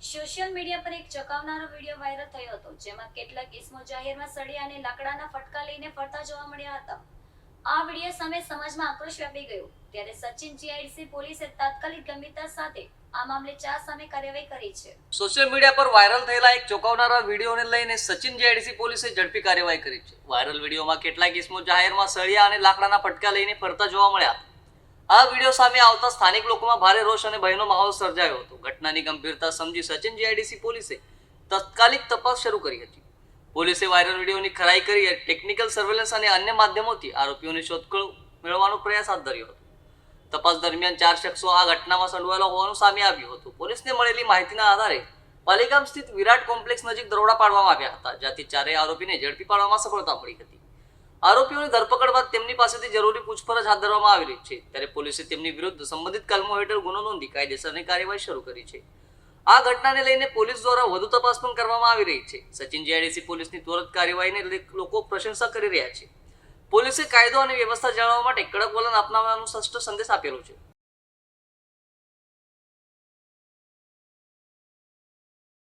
Social media પર એક ચોંકાવનારો video viral થયો હતો, જેમાં કેટલાક ઇસમો જાહેરમાં સળિયા અને લાકડાના ફટકા લઈને ફરતા જોવા મળ્યા હતા. આ વિડીયો સામે સમાજમાં આક્રોશ વ્યાપી ગયો, ત્યારે સચિન જીઆઈડીસી પોલીસે તાત્કાલિક ગંભીરતા સાથે આ મામલે 4 સામે કાર્યવાહી કરી છે. સોશિયલ મીડિયા પર વાયરલ થયેલા એક ચોંકાવનારા વિડીયોને લઈને સચિન જીઆઈડીસી પોલીસે ઝડપી કાર્યવાહી કરી છે. વાયરલ વિડીયોમાં કેટલાક ઇસમો જાહેરમાં સળિયા અને લાકડાના ફટકા લઈને ફરતા જોવા મળ્યા હતા. આ વિડીયો સામે આવતા સ્થાનિક લોકોમાં ભારે રોષ અને ભયનો માહોલ સર્જાયો હતો. ઘટનાની ગંભીરતા સમજી સચિન જીઆઈડીસી પોલીસે તાત્કાલિક તપાસ શરૂ કરી હતી. પોલીસે વાયરલ વિડીયોની ખરાઈ કરી ટેકનિકલ સર્વેલન્સ અને અન્ય માધ્યમોથી આરોપીઓની શોધખોળ મેળવવાનો પ્રયાસ હાથ ધર્યો હતો. તપાસ દરમિયાન 4 શખ્સો આ ઘટનામાં સંડોવાયેલા હોવાનું સામે આવ્યું હતું. પોલીસને મળેલી માહિતીના આધારે પાલિકામ સ્થિત વિરાટ કોમ્પ્લેક્સ નજીક દરોડા પાડવામાં આવ્યા હતા, જ્યાંથી ચારેય આરોપીને ઝડપી પાડવામાં સફળતા મળી હતી. આરોપીઓની ધરપકડ બાદ તેમની પાસેથી જરૂરી પૂછપરછ હાથ ધરવામાં આવી રહી છે, ત્યારે પોલીસે તેમની વિરુદ્ધ સંબંધિત કલમો હેઠળ ગુનો નોંધી કાયદેસરની કાર્યવાહી શરૂ કરી છે. આ ઘટનાને લઈને પોલીસ દ્વારા વધુ તપાસ પણ કરવામાં આવી રહી છે. સચિન જીઆઈડીસી પોલીસની ત્વરિત કાર્યવાહીને લોકો પ્રશંસા કરી રહ્યા છે. પોલીસે કાયદો અને વ્યવસ્થા જાળવવા માટે કડક વલણ અપનાવવાનો સ્પષ્ટ સંદેશ આપેલો છે.